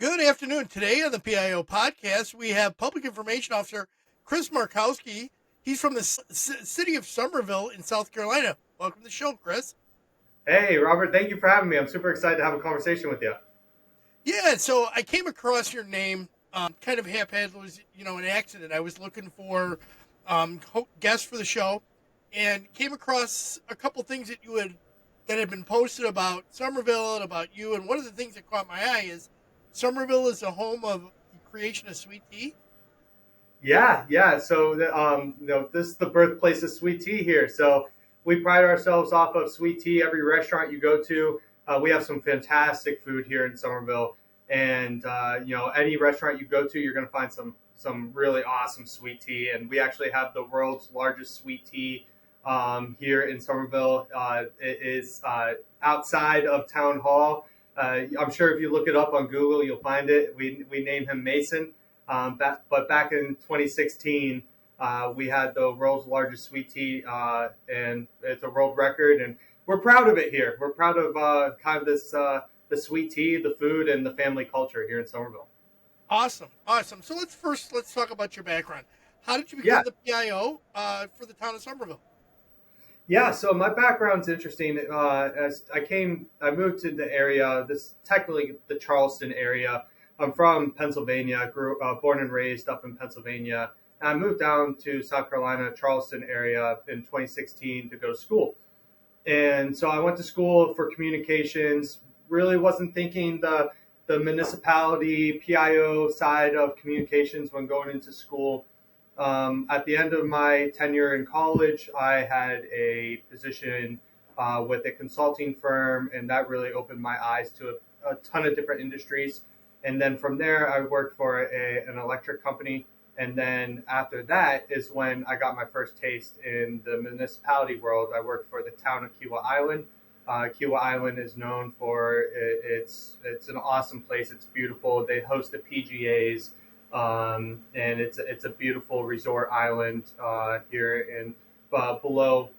Good afternoon. Today on the PIO podcast, we have Public Information Officer Chris Markowski. He's from the city of Summerville in South Carolina. Welcome to the show, Chris. Hey, Robert, thank you for having me. I'm super excited to have a conversation with you. Yeah, so I came across your name kind of haphazard. It was, an accident. I was looking for guests for the show and came across a couple things that had been posted about Summerville and about you. And one of the things that caught my eye is Summerville is the home of the creation of sweet tea. Yeah. So, this is the birthplace of sweet tea here. So, we pride ourselves off of sweet tea. Every restaurant you go to, we have some fantastic food here in Somerville. And any restaurant you go to, you're going to find some really awesome sweet tea. And we actually have the world's largest sweet tea here in Somerville. It is outside of Town Hall. I'm sure if you look it up on Google, you'll find it. We name him Mason. But back in 2016, we had the world's largest sweet tea, and it's a world record. And we're proud of it here. We're proud of kind of this the sweet tea, the food, and the family culture here in Somerville. Awesome. So let's talk about your background. How did you become Yeah, the PIO for the town of Somerville? yeah. So my background's interesting. As I moved to the area. This technically the Charleston area. I'm from Pennsylvania. Born and raised up in Pennsylvania. And I moved down to South Carolina, Charleston area in 2016 to go to school. And so I went to school for communications. Really wasn't thinking the municipality PIO side of communications when going into school. At the end of my tenure in college, I had a position with a consulting firm, and that really opened my eyes to a ton of different industries. And then from there, I worked for an electric company. And then after that is when I got my first taste in the municipality world. I worked for the town of Kiawah Island. Kiawah Island is known for it's an awesome place. It's beautiful. They host the PGAs, and it's a beautiful resort island here in below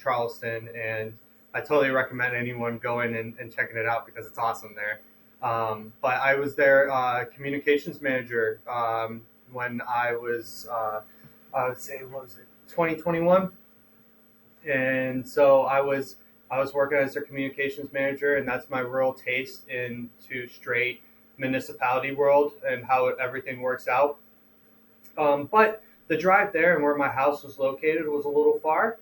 Charleston. And I totally recommend anyone going and checking it out because it's awesome there. But I was their communications manager when I would say, what was it, 2021? And so I was working as their communications manager, and that's my real taste into straight municipality world and how everything works out. But the drive there and where my house was located was a little far.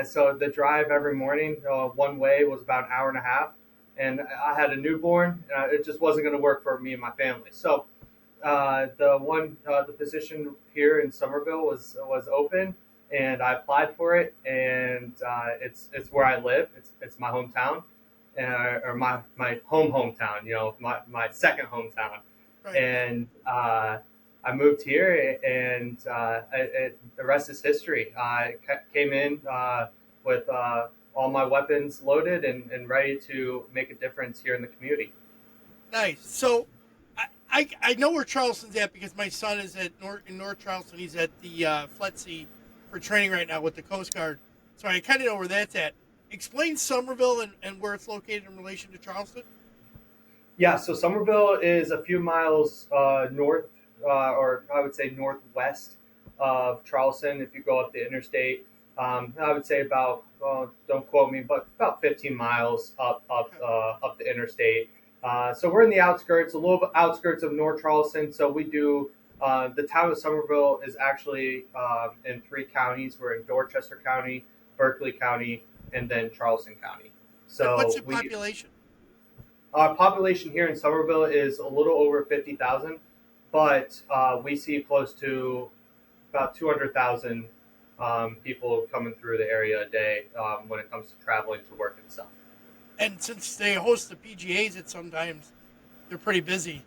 So the drive every morning, one way, was about an hour and a half. And I had a newborn. It just wasn't going to work for me and my family. So the position here in Summerville was open, and I applied for it. And it's where I live. It's my hometown, or my hometown. My second hometown. Right. And I moved here, and the rest is history. I came in with all my weapons loaded and ready to make a difference here in the community. Nice. So I know where Charleston's at because my son is in North Charleston. He's at the FLETC for training right now with the Coast Guard. So I kind of know where that's at. Explain Somerville and where it's located in relation to Charleston. Yeah, so Somerville is a few miles north, or I would say northwest of Charleston. If you go up the interstate, I would say about, don't quote me, but about 15 miles up the interstate. So we're in the outskirts, a little bit outskirts of North Charleston. So we do the town of Somerville is actually in three counties. We're in Dorchester County, Berkeley County, and then Charleston County. And So what's the we population? Our population here in Somerville is a little over 50,000, but we see close to about 200,000 people coming through the area a day when it comes to traveling to work and stuff. And since they host the PGAs at sometimes, they're pretty busy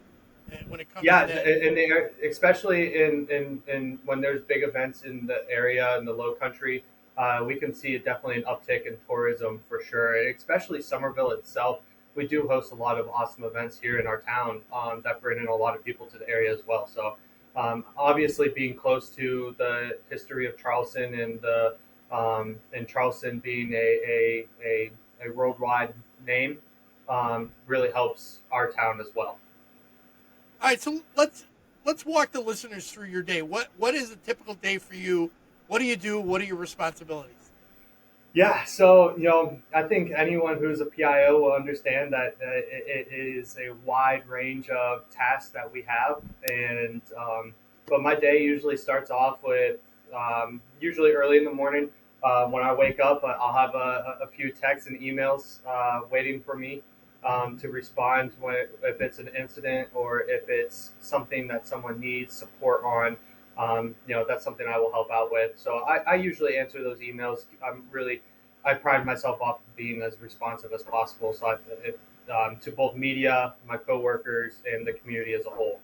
when it comes Yeah, to that. and they are, especially in when there's big events in the area in the Low Country, we can see definitely an uptick in tourism for sure. And especially Somerville itself, we do host a lot of awesome events here in our town that bring in a lot of people to the area as well. So obviously, being close to the history of Charleston and Charleston being a worldwide name really helps our town as well. All right, so let's walk the listeners through your day. What is a typical day for you? What do you do? What are your responsibilities? Yeah, so I think anyone who's a PIO will understand that it is a wide range of tasks that we have, and but my day usually starts off with usually early in the morning. When I wake up, I'll have a few texts and emails waiting for me to respond if it's an incident or if it's something that someone needs support on. That's something I will help out with. So I usually answer those emails. I pride myself off of being as responsive as possible. So to both media, my coworkers, and the community as a whole.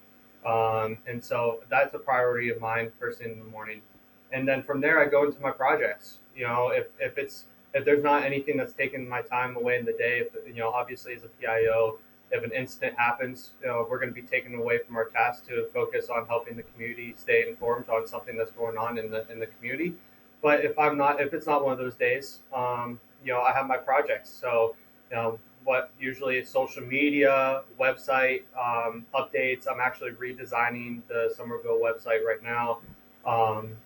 And so that's a priority of mine first thing in the morning. And then from there, I go into my projects. If there's not anything that's taking my time away in the day, obviously as a PIO, if an incident happens, we're going to be taken away from our task to focus on helping the community stay informed on something that's going on in the community. But if it's not one of those days, I have my projects. So, what usually is social media, website updates. I'm actually redesigning the Summerville website right now. Um,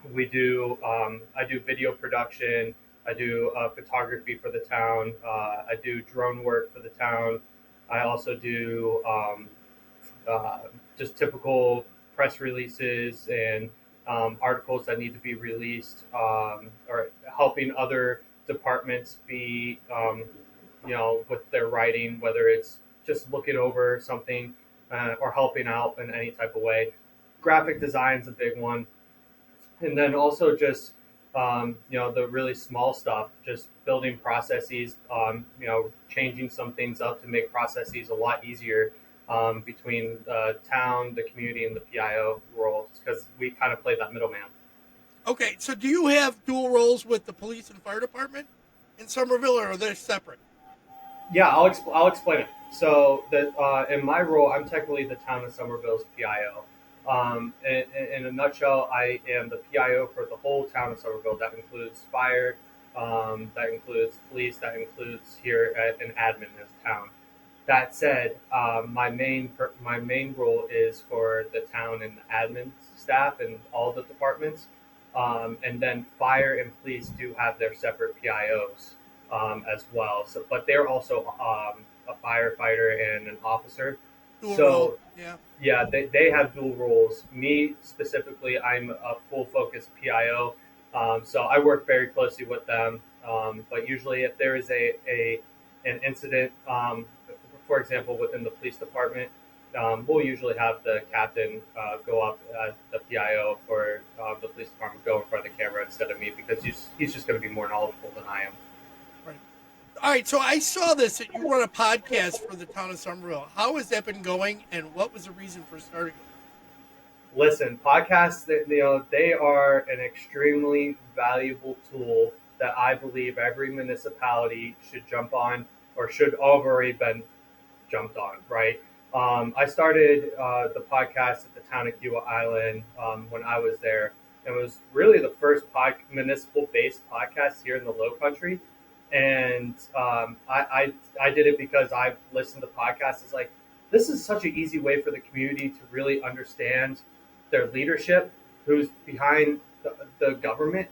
I do video production. I do photography for the town. I do drone work for the town. I also do uh, just typical press releases and articles that need to be released, or helping other departments be, with their writing, whether it's just looking over something or helping out in any type of way. Graphic design's a big one, and then also just the really small stuff, just building processes, changing some things up to make processes a lot easier between the town, the community, and the PIO roles, because we kind of play that middleman. Okay, so do you have dual roles with the police and fire department in Summerville, or are they separate? Yeah, I'll explain it. So that in my role, I'm technically the town of Somerville's PIO. In a nutshell, I am the PIO for the whole town of Somerville. That includes fire, that includes police, that includes here at an admin as a town. That said, my main role is for the town and the admin staff and all the departments, and then fire and police do have their separate PIOs as well. So, but they're also a firefighter and an officer. Dual role, So yeah. yeah, they have dual roles. Me specifically, I'm a full focus PIO, so I work very closely with them. But usually, if there is an incident, for example, within the police department, we'll usually have the captain go up as the PIO for the police department, go in front of the camera instead of me, because he's just going to be more knowledgeable than I am. Right. All right, so I saw this that you run a podcast for the town of Somerville. How has that been going, and what was the reason for starting it? Listen, podcasts, they are an extremely valuable tool that I believe every municipality should jump on, or should already been jumped on, right? I started the podcast at the town of Kiwa Island when I was there. It was really the first municipal-based podcast here in the Low Country, and I did it because I listened to podcasts. It's like, this is such an easy way for the community to really understand their leadership, who's behind the government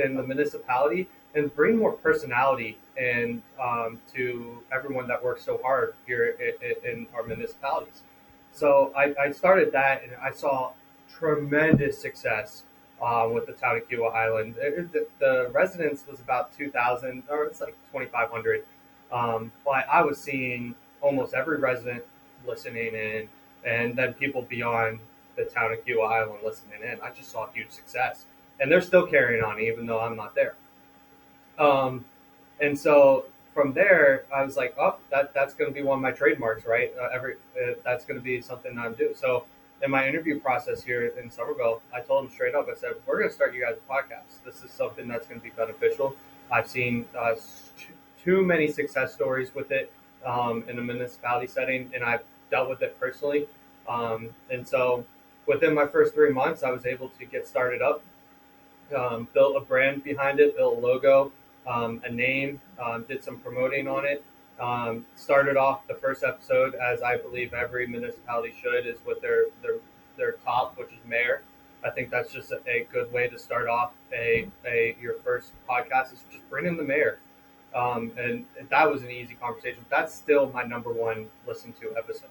and the municipality, and bring more personality and to everyone that works so hard here in our municipalities. So I started that, and I saw tremendous success with the town of Kiwa Island. The residents was about 2,000, or it's like 2,500. But I was seeing almost every resident listening in, and then people beyond the town of Kiwa Island listening in. I just saw huge success, and they're still carrying on even though I'm not there. And so from there, I was like, oh, that's going to be one of my trademarks, right? That's going to be something I'm doing. So in my interview process here in Somerville, I told them straight up, I said, we're going to start you guys a podcast. This is something that's going to be beneficial. I've seen too many success stories with it in a municipality setting, and I've dealt with it personally. And so within my first 3 months, I was able to get started up, built a brand behind it, built a logo, a name, did some promoting on it. Started off the first episode, as I believe every municipality should, is with their top, which is mayor. I think that's just a good way to start off a your first podcast, is just bring in the mayor. And that was an easy conversation. That's still my number one listen to episode.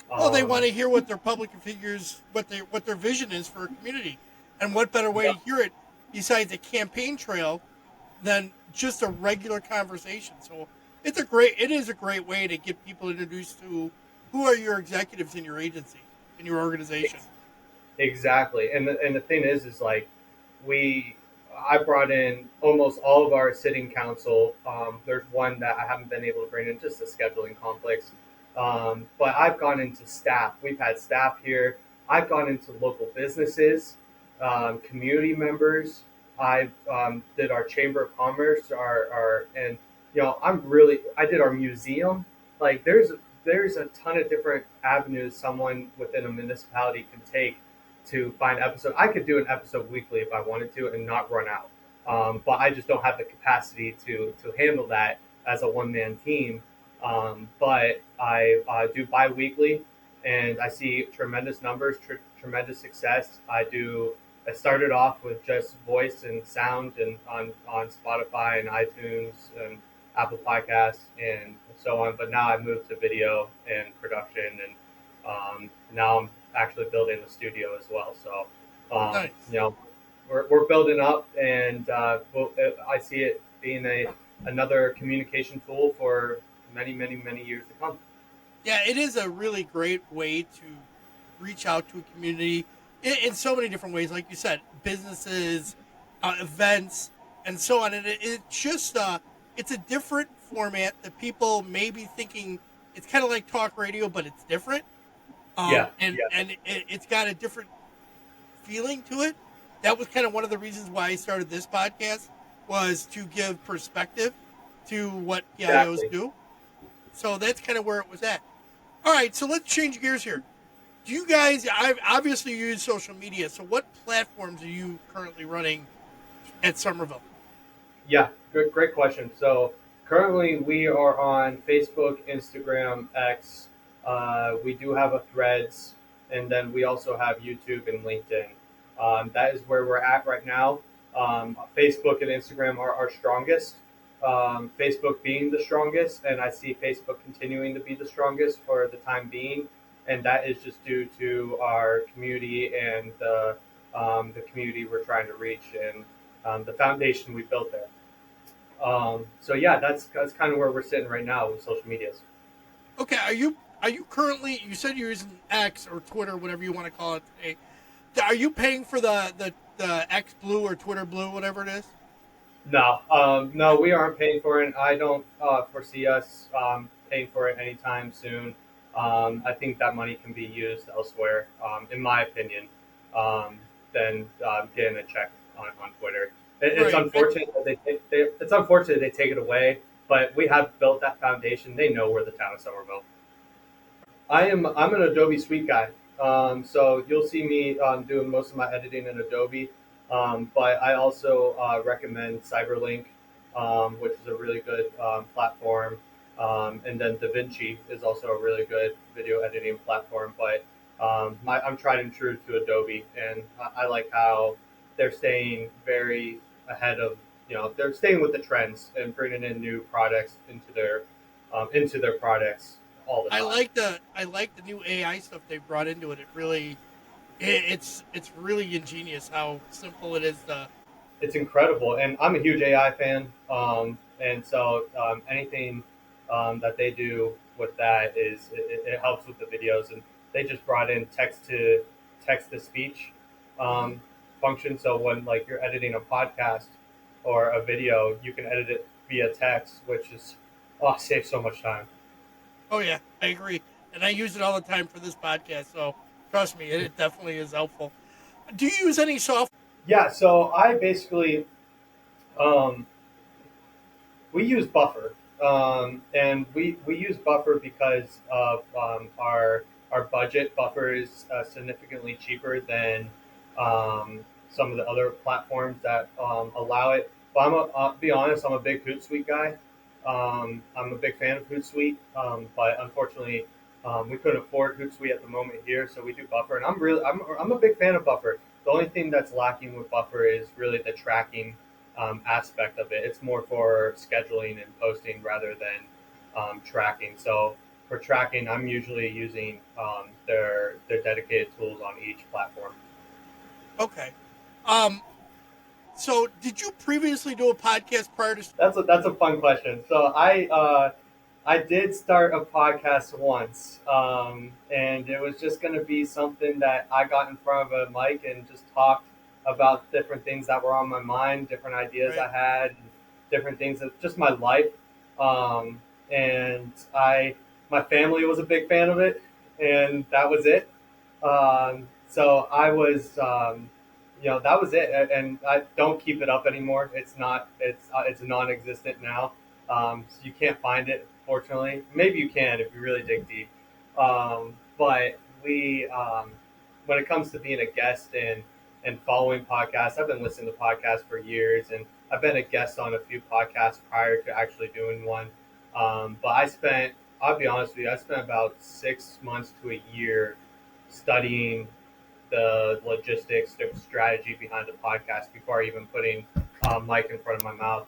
Well, they want Um, to hear what their public figures, what their vision is for a community, and what better way yeah, to hear it besides a campaign trail than just a regular conversation. So it is a great way to get people introduced to who are your executives in your agency, in your organization. exactly. And the thing is like we, I brought in almost all of our sitting council. There's one that I haven't been able to bring in, just the scheduling conflicts. But I've gone into staff. We've had staff here. I've gone into local businesses, community members. I've did our chamber of commerce, our and I did our museum. Like there's a ton of different avenues someone within a municipality can take to find episodes. I could do an episode weekly if I wanted to and not run out. But I just don't have the capacity to handle that as a one man team. But I do bi-weekly, and I see tremendous numbers, tremendous success. I started off with just voice and sound, and on Spotify and iTunes and Apple Podcasts and so on. But now I moved to video and production, and now I'm actually building the studio as well. So, Nice. we're building up, and I see it being another communication tool for many, many, many years to come. Yeah, it is a really great way to reach out to a community in so many different ways. Like you said, businesses, events, and so on. And it's just it's a different format that people may be thinking it's kind of like talk radio, but it's different. Yeah, yeah, And it's got a different feeling to it. That was kind of one of the reasons why I started this podcast, was to give perspective to what PIOs exactly. do. So that's kind of where it was at. All right, so let's change gears here. Do you guys? I obviously use social media. So what platforms are you currently running at Summerville? Yeah, great question. So currently we are on Facebook, Instagram, X. We do have a Threads, and then we also have YouTube and LinkedIn. That is where we're at right now. Facebook and Instagram are our strongest. Facebook being the strongest, and I see Facebook continuing to be the strongest for the time being, and that is just due to our community and the community we're trying to reach, and the foundation we built there. So yeah, that's kind of where we're sitting right now with social medias. Okay, are you currently? You said you're using X or Twitter, whatever you want to call it today. Are you paying for the X Blue or Twitter Blue, whatever it is? No, we aren't paying for it. I don't foresee us paying for it anytime soon. I think that money can be used elsewhere, in my opinion, than getting a check on Twitter. It's Right. unfortunate that it's unfortunate they take it away, but we have built that foundation. They know we're the town of Somerville. I'm an Adobe Suite guy. So you'll see me doing most of my editing in Adobe. But I also recommend Cyberlink, which is a really good platform. And then DaVinci is also a really good video editing platform. But I'm tried and true to Adobe, and I like how they're staying very ahead of, they're staying with the trends and bringing in new products into their products all the time. I like the new AI stuff they brought into it. It's really ingenious how simple it is to. It's incredible, and I'm a huge AI fan. And so anything that they do with that it helps with the videos, and they just brought in text to speech function. So when like you're editing a podcast or a video, you can edit it via text, which is saves so much time. Oh yeah, I agree, and I use it all the time for this podcast. So trust me, it definitely is helpful. Do you use any software? Yeah, so I basically um, we use Buffer, and we use Buffer because of our budget. Buffer is significantly cheaper than some of the other platforms that allow it. But be honest, I'm a big Hootsuite guy. I'm a big fan of Hootsuite, but unfortunately, we couldn't afford Hootsuite at the moment here, so we do Buffer, and I'm a big fan of Buffer. The only thing that's lacking with Buffer is really the tracking aspect of it. It's more for scheduling and posting rather than tracking. So for tracking, I'm usually using their dedicated tools on each platform. Okay. Um, so did you previously do a podcast prior to? That's a fun question. So I did start a podcast once, and it was just going to be something that I got in front of a mic and just talked about different things that were on my mind, different ideas Right. I had, different things of just my life. Um, and my family was a big fan of it, and that was it. So I was, that was it, and I don't keep it up anymore. It's not, it's non-existent now. So you can't find it, fortunately. Maybe you can if you really dig deep. But when it comes to being a guest and following podcasts, I've been listening to podcasts for years, and I've been a guest on a few podcasts prior to actually doing one. But I'll be honest with you, I spent about 6 months to a year studying the logistics, the strategy behind the podcast before even putting mic in front of my mouth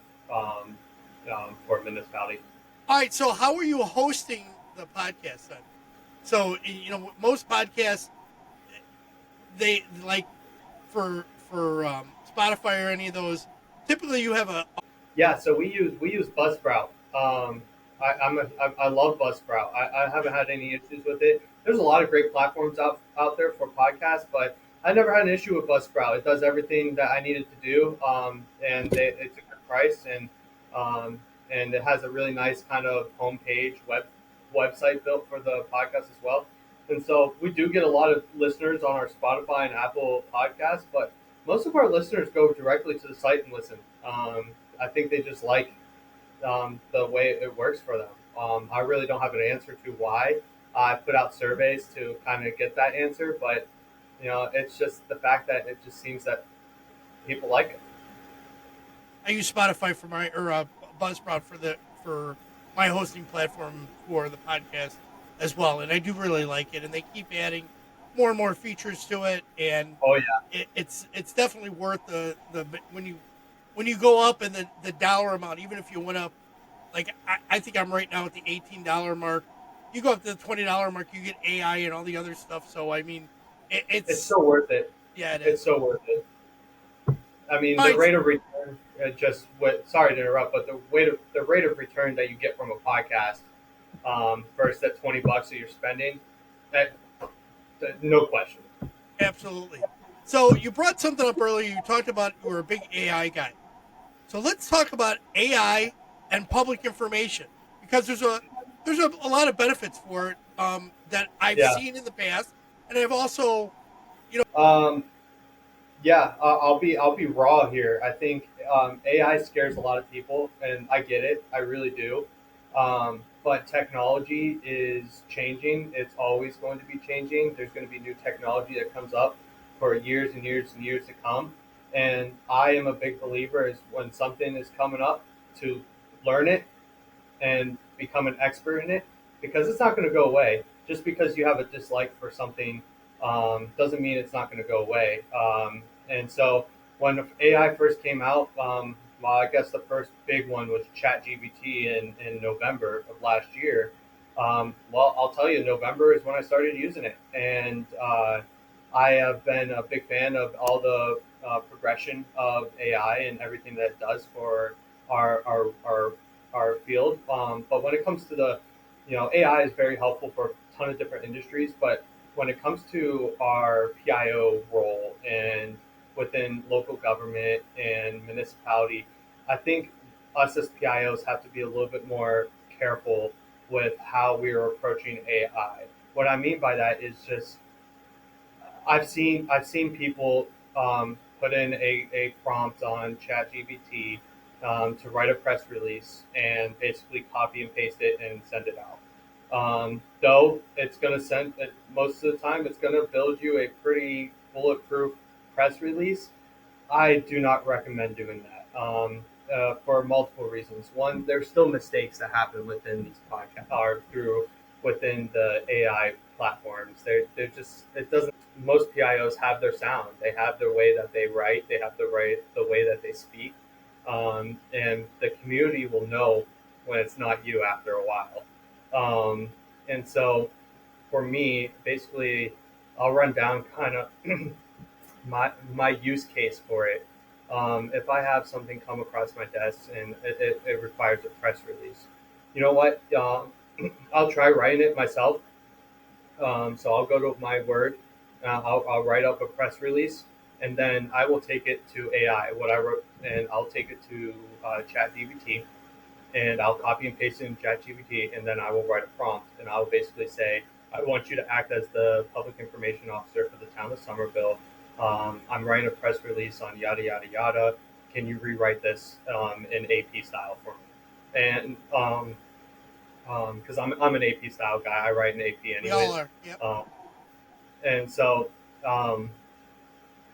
for a municipality. All right. So how are you hosting the podcast then? So most podcasts they like for Spotify or any of those. Typically, you have a Yeah, so we use Buzzsprout. I love Buzzsprout. I haven't had any issues with it. There's a lot of great platforms out there for podcasts, but I never had an issue with Buzzsprout. It does everything that I needed to do, and it's a good price, um, and it has a really nice kind of homepage website built for the podcast as well. And so we do get a lot of listeners on our Spotify and Apple podcasts, but most of our listeners go directly to the site and listen. I think they just like the way it works for them. I really don't have an answer to why. I put out surveys to kind of get that answer, but it's just the fact that it just seems that people like it. I use Spotify for my or Buzzsprout for my hosting platform for the podcast as well, and I do really like it. And they keep adding more and more features to it, and Oh yeah, it's definitely worth the when you go up in the dollar amount. Even if you went up, like I think I'm right now at the $18 mark. You go up to the $20 mark, you get AI and all the other stuff. So I mean, it's it's so worth it. yeah, it It's is. so worth it. I mean, All the right, rate of return just what. Sorry to interrupt, but the rate of return that you get from a podcast versus that $20 that you're spending, that no question. absolutely. So you brought something up earlier. You talked about you were a big AI guy. So let's talk about AI and public information because there's a lot of benefits for it that I've Yeah. seen in the past, and I've also Um, yeah. I'll be raw here. I think AI scares a lot of people, and I get it. I really do. But technology is changing. It's always going to be changing. There's going to be new technology that comes up for years and years and years to come. And I am a big believer is when something is coming up to learn it and become an expert in it because it's not going to go away. Just because you have a dislike for something doesn't mean it's not going to go away. And so when AI first came out, well, I guess the first big one was ChatGPT in November of last year. Well, I'll tell you, November is when I started using it, and I have been a big fan of all the progression of AI and everything that it does for our our our, our field. But when it comes to AI is very helpful for a ton of different industries. But when it comes to our PIO role and within local government and municipality, I think us as PIOs have to be a little bit more careful with how we are approaching AI. What I mean by that is just I've seen people put in a prompt on ChatGPT to write a press release and basically copy and paste it and send it out. Though it's going to send it, most of the time, it's going to build you a pretty bulletproof press release. I do not recommend doing that. for multiple reasons. One, there's still mistakes that happen within these podcasts or through within the AI platforms. They're just it doesn't. Most PIOs have their sound. They have their way that they write. They have the way that they speak, and the community will know when it's not you after a while. And so, for me, basically, I'll run down kind of my use case for it. If I have something come across my desk and it requires a press release, you know what? I'll try writing it myself. So I'll go to my Word, I'll write up a press release, and then I will take it to AI. What I wrote, and I'll take it to ChatGPT, and I'll copy and paste it in ChatGPT, and then I will write a prompt, and I'll basically say, I want you to act as the public information officer for the town of Summerville. I'm writing a press release on yada yada yada. Can you rewrite this in AP style for me? And because I'm an AP style guy, I write in AP We all anyways. are. Yep. And so um,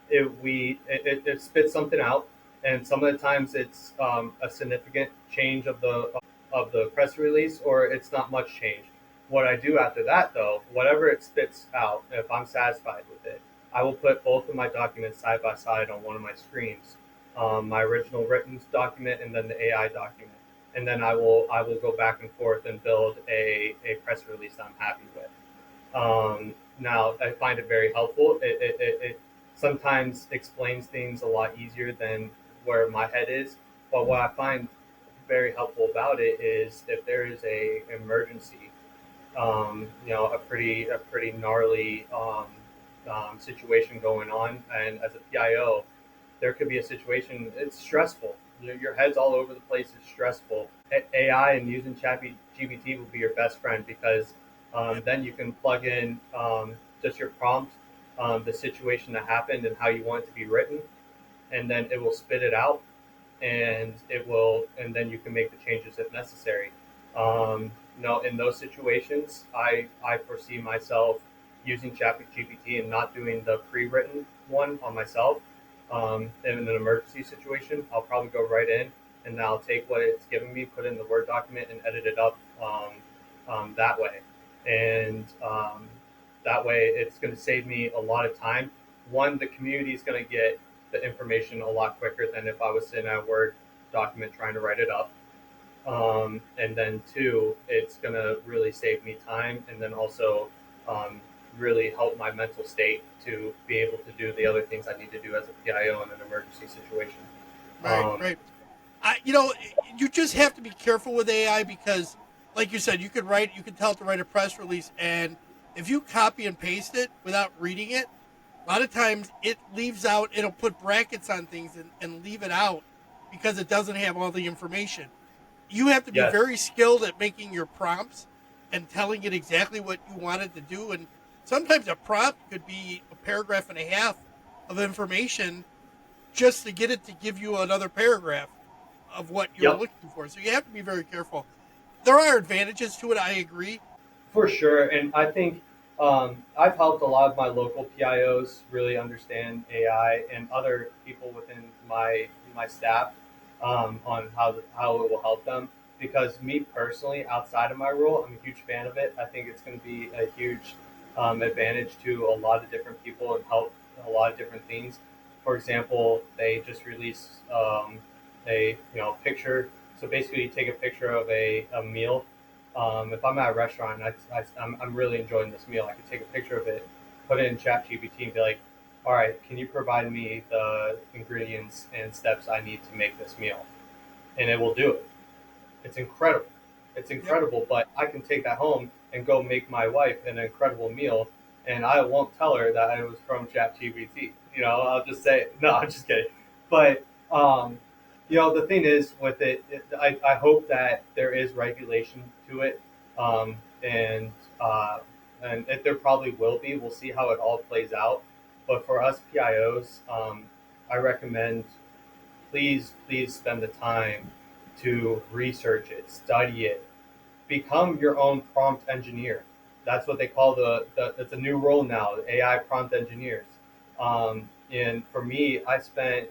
it spits something out, and some of the times it's a significant change of the press release, or it's not much change. What I do after that, though, whatever it spits out, if I'm satisfied with it, I will put both of my documents side by side on one of my screens, my original written document and then the AI document, and then I will go back and forth and build a press release that I'm happy with. Now, I find it very helpful. It sometimes explains things a lot easier than where my head is. But what I find very helpful about it is if there is a emergency, a pretty gnarly situation going on, and as a PIO, there could be a situation. It's stressful. Your head's all over the place. It's stressful. AI and using ChatGPT will be your best friend because then you can plug in just your prompt, the situation that happened, and how you want it to be written, and then it will spit it out, and then you can make the changes if necessary. In those situations, I foresee myself using ChatGPT and not doing the pre-written one on myself. In an emergency situation, I'll probably go right in and I'll take what it's given me, put it in the Word document, and edit it up that way. And that way, it's going to save me a lot of time. One, the community is going to get the information a lot quicker than if I was sitting at a Word document trying to write it up. And then two, it's going to really save me time, and then also really help my mental state to be able to do the other things I need to do as a PIO in an emergency situation. Right. Right. You just have to be careful with AI because, like you said, you could tell it to write a press release, and if you copy and paste it without reading it, a lot of times it leaves out. It'll put brackets on things and leave it out because it doesn't have all the information. You have to be Yes. very skilled at making your prompts and telling it exactly what you want it to do. And sometimes a prompt could be a paragraph and a half of information just to get it to give you another paragraph of what you're Yep. looking for. So you have to be very careful. There are advantages to it, I agree. For sure, and I think I've helped a lot of my local PIOs really understand AI and other people within my staff on how it will help them. Because me personally, outside of my role, I'm a huge fan of it. I think it's going to be a huge advantage to a lot of different people and help a lot of different things. For example, they just released a picture. So basically, you take a picture of a meal. If I'm at a restaurant and I'm really enjoying this meal, I could take a picture of it, put it in ChatGPT, and be like, "All right, can you provide me the ingredients and steps I need to make this meal?" And it will do it. It's incredible. It's Yep. incredible, but I can take that home and go make my wife an incredible meal, and I won't tell her that it was from ChatGPT. I'll just say, no, I'm just kidding. But the thing is with I hope that there is regulation to it, and there probably will be. We'll see how it all plays out. But for us PIOs, I recommend please spend the time to research it, study it, become your own prompt engineer. That's what they call it's a new role now, the AI prompt engineers. And for me, I spent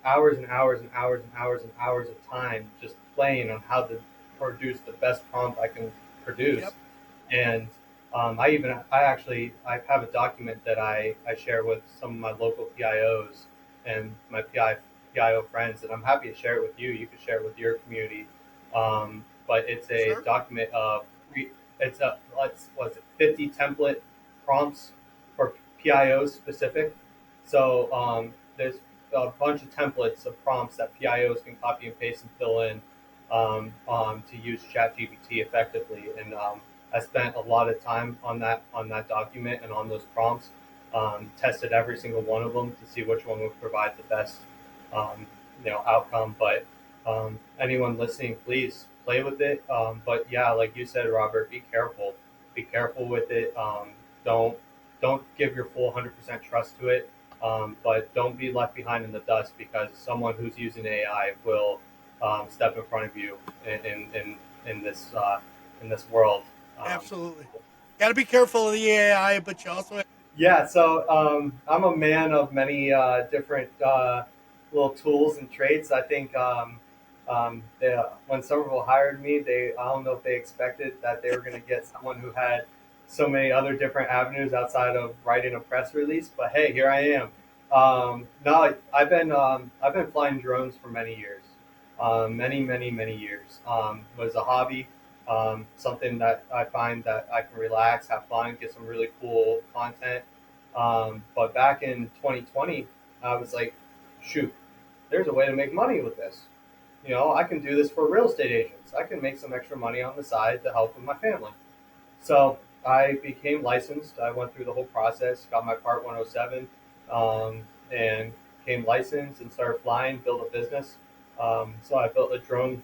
hours and hours and hours and hours and hours of time just playing on how to produce the best prompt I can produce. Yep. And I have a document that I share with some of my local PIOs and my PIO friends, and I'm happy to share it with you. You can share it with your community. But it's a Sure. document of what's it, 50 template prompts for PIOs specific. So there's a bunch of templates of prompts that PIOs can copy and paste and fill in to use ChatGPT effectively. And I spent a lot of time on that document and on those prompts. Tested every single one of them to see which one would provide the best outcome. But anyone listening, please play with it. But yeah, like you said, Robert, be careful. Be careful with it. Don't don't give your full 100% trust to it. But don't be left behind in the dust because someone who's using AI will step in front of you in this world. Um, Absolutely. Got to be careful of the AI, but you also have, Yeah, so I'm a man of many different little tools and traits. I think when Summerville hired me, I don't know if they expected that they were going to get someone who had so many other different avenues outside of writing a press release. But hey, here I am. No, I've been flying drones for many years, many years. It was a hobby, something that I find that I can relax, have fun, get some really cool content. But back in 2020, I was like, shoot, there's a way to make money with this. I can do this for real estate agents. I can make some extra money on the side to help with my family. So I became licensed. I went through the whole process, got my Part 107, and became licensed and started flying, built a business. So I built a drone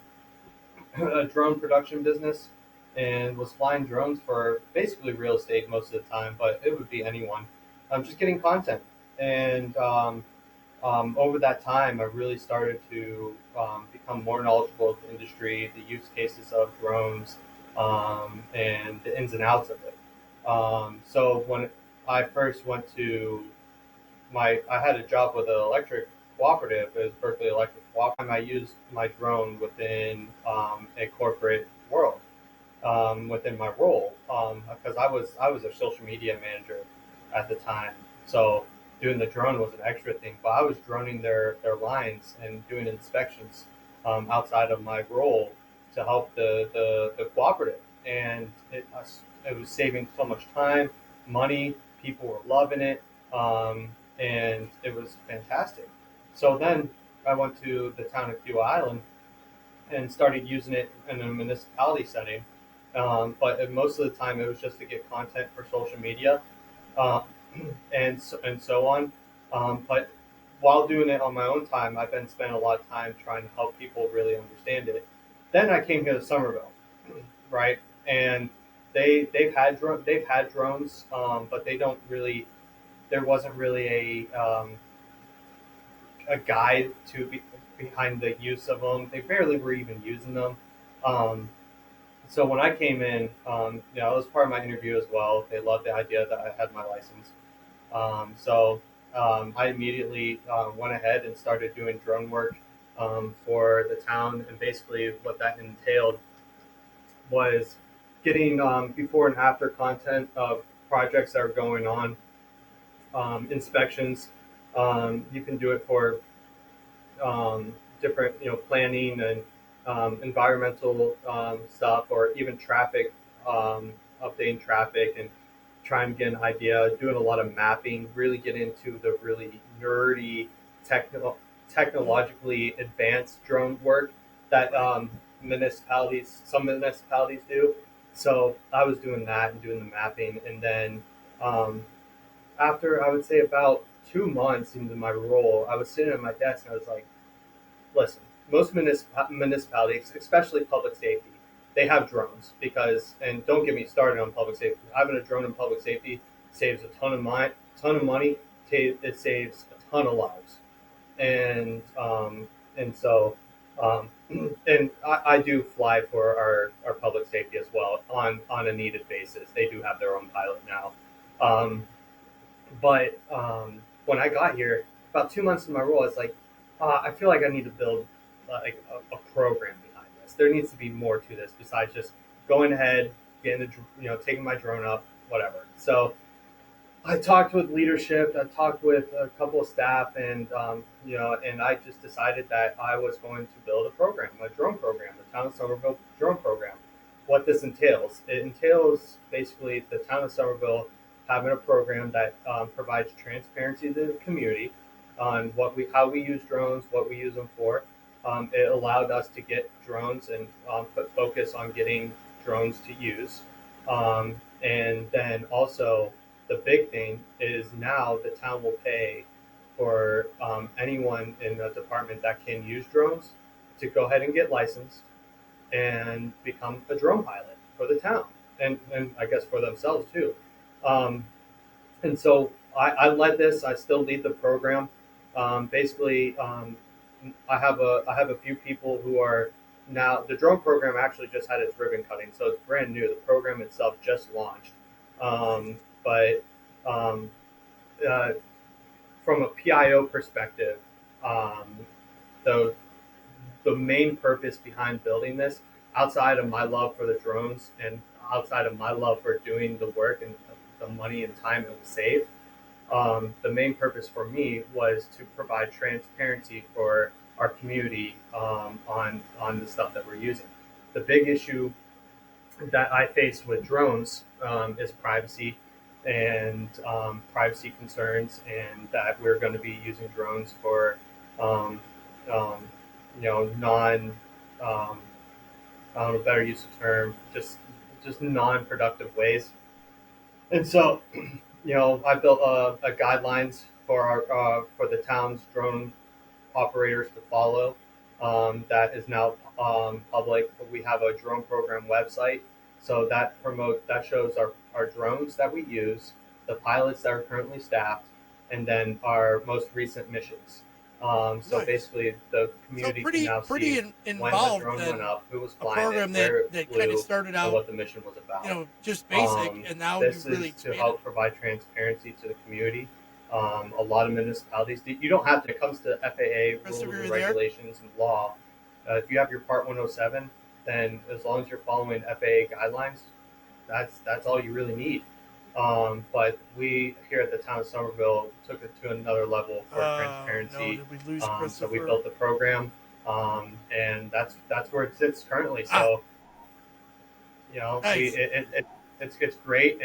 a drone production business and was flying drones for basically real estate most of the time, but it would be anyone. I'm just getting content. And over that time, I really started to become more knowledgeable of the industry, the use cases of drones, and the ins and outs of it. So when I first went to I had a job with an electric cooperative. It was Berkeley Electric Cooperative. I used my drone within a corporate world, within my role, because I was a social media manager at the time. So doing the drone was an extra thing, but I was droning their lines and doing inspections outside of my role to help the cooperative, and it was saving so much time, money. People were loving it. And it was fantastic. So then I went to the town of Key Island and started using it in a municipality setting. But most of the time, it was just to get content for social media, uh, and so on. But while doing it on my own time, I've been spending a lot of time trying to help people really understand it. Then I came here to Summerville, right? And they've had drones, but they don't really. There wasn't really a guide behind the use of them. They barely were even using them. Um, so when I came in, it was part of my interview as well. They loved the idea that I had my license. So I immediately went ahead and started doing drone work for the town, and basically what that entailed was getting before and after content of projects that are going on, inspections. You can do it for different, planning and environmental stuff, or even traffic, updating traffic and trying to get an idea. Doing a lot of mapping, really get into the really nerdy, technologically advanced drone work that some municipalities do. So I was doing that and doing the mapping, and then um, after I would say about 2 months into my role, I was sitting at my desk and I was like, listen, most municipalities, especially public safety, they have drones and don't get me started on public safety. Having a drone in public safety saves a ton of money. It saves a ton of lives, and so um, and I do fly for our public safety as well on a needed basis. They do have their own pilot now. But when I got here, about 2 months in my role, I was like, I feel like I need to build like a program behind this. There needs to be more to this besides just going ahead, getting taking my drone up, whatever. So I talked with leadership. I talked with a couple of staff, and and I just decided that I was going to build a program, a drone program, the Town of Summerville drone program. What this entails, it entails basically the Town of Summerville having a program that provides transparency to the community on how we use drones, what we use them for. It allowed us to get drones and put focus on getting drones to use, and then also the big thing is now the town will pay for anyone in the department that can use drones to go ahead and get licensed and become a drone pilot for the town and I guess for themselves too. Um, and so I led this. I still lead the program. Basically, I have a few people who are now the drone program actually just had its ribbon cutting, so it's brand new. The program itself just launched, but um, uh, from a PIO perspective, the the main purpose behind building this, outside of my love for the drones and outside of my love for doing the work and the money and time it will save, the main purpose for me was to provide transparency for our community on the stuff that we're using. The big issue that I face with drones is privacy and privacy concerns, and that we're going to be using drones for um, um, non a better use of term, just non-productive ways. And so, I built a guidelines for our for the town's drone operators to follow. That is now public. We have a drone program website, so that shows our drones that we use, the pilots that are currently staffed, and then our most recent missions. So Nice. basically, the So community can now pretty see when the involved drone went in up, who was a flying it, program where it that kind of flew, started and out, what the mission was about. just basic, and now This you've really is to expanded. help provide transparency to the community. A lot of municipalities, you don't have to, it comes to FAA Christopher, rules and you're there? regulations and law. If you have your Part 107, then as long as you're following FAA guidelines, that's all you really need. But we here at the town of Somerville took it to another level for Oh no, transparency. did we lose So we Christopher? built the program, and that's where it sits currently. Ah, So we nice. it's great.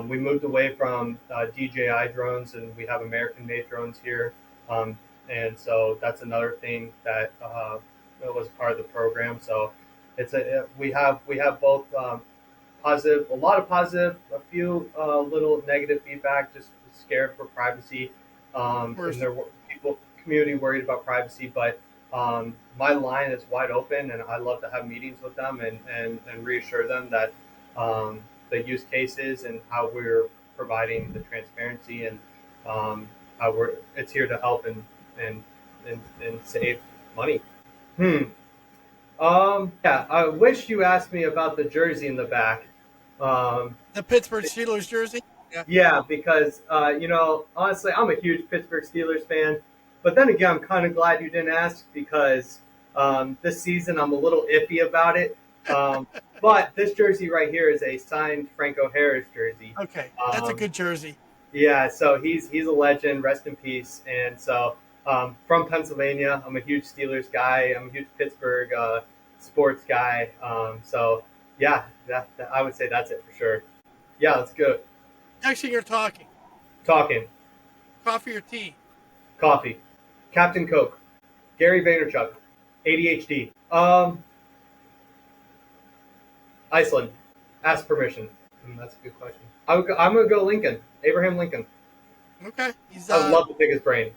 We moved away from DJI drones, and we have American-made drones here, and so that's another thing that was part of the program. So we have both positive, a lot of positive, a few little negative feedback, just scared for privacy, Of and course. there were people community worried about privacy, but my line is wide open, and I love to have meetings with them and reassure them that the use cases and how we're providing the transparency and how it's here to help and and save money. Hmm. Yeah, I wish you asked me about the jersey in the back. Um, The Pittsburgh Steelers jersey. Yeah. yeah, because honestly, I'm a huge Pittsburgh Steelers fan. But then again, I'm kind of glad you didn't ask because this season I'm a little iffy about it. Um, but this jersey right here is a signed Franco Harris jersey. Okay, that's a Um, good jersey. yeah, so he's a legend. Rest in peace. And so from Pennsylvania, I'm a huge Steelers guy. I'm a huge Pittsburgh sports guy. So yeah, that I would say that's it for sure. Yeah, let's go. Actually, you're talking. Talking. Coffee or tea? Coffee. Captain Coke. Gary Vaynerchuk. ADHD. Iceland. Ask permission. That's a good question. I'm gonna go Lincoln. Abraham Lincoln. Okay, he's I would love to pick his brain.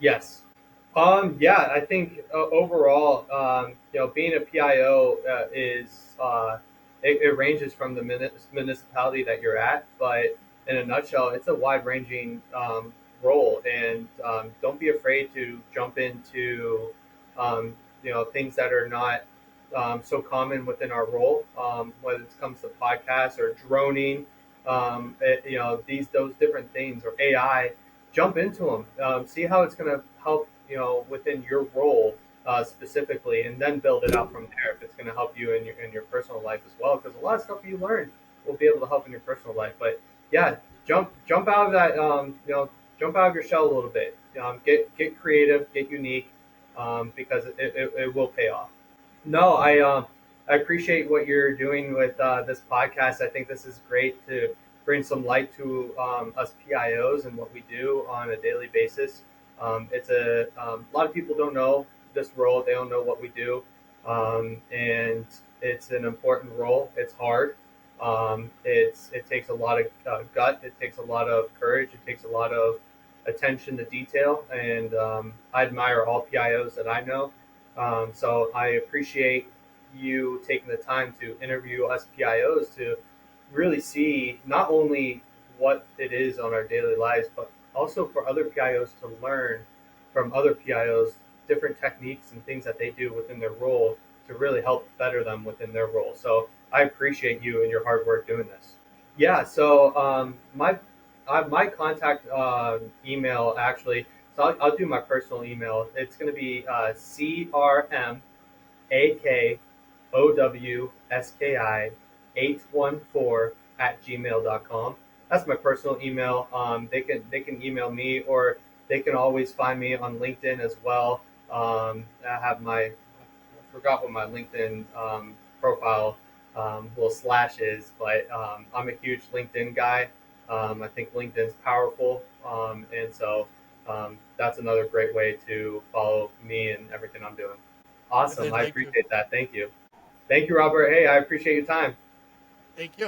Yes. Yeah, I think overall, being a PIO is it ranges from the municipality that you're at, but in a nutshell, it's a wide-ranging role, and don't be afraid to jump into things that are not so common within our role, whether it comes to podcasts or droning, those different things or AI. Jump into them, see how it's going to help within your role specifically, and then build it out from there if it's going to help you in your personal life as well. Because a lot of stuff you learn will be able to help in your personal life. But yeah, jump out of that jump out of your shell a little bit. Get creative, get unique, because it will pay off. No, I appreciate what you're doing with this podcast. I think this is great to bring some light to us PIOs and what we do on a daily basis. It's a lot of people don't know this role. They don't know what we do, and it's an important role. It's hard. It takes a lot of gut. It takes a lot of courage. It takes a lot of attention to detail, and I admire all PIOs that I know. So I appreciate you taking the time to interview us PIOs to really see not only what it is on our daily lives, but also for other PIOs to learn from other PIOs different techniques and things that they do within their role to really help better them within their role. So I appreciate you and your hard work doing this. Yeah. So my contact email actually. So I'll do my personal email. It's going to be CRMAKOWSKI814 That's my personal email. They can email me, or they can always find me on LinkedIn as well. I have I forgot what my LinkedIn profile little slash is, but I'm a huge LinkedIn guy. I think LinkedIn's powerful, and so that's another great way to follow me and everything I'm doing. Awesome. I Thank you. appreciate that. Thank you. Thank you, Robert. Hey, I appreciate your time. Thank you.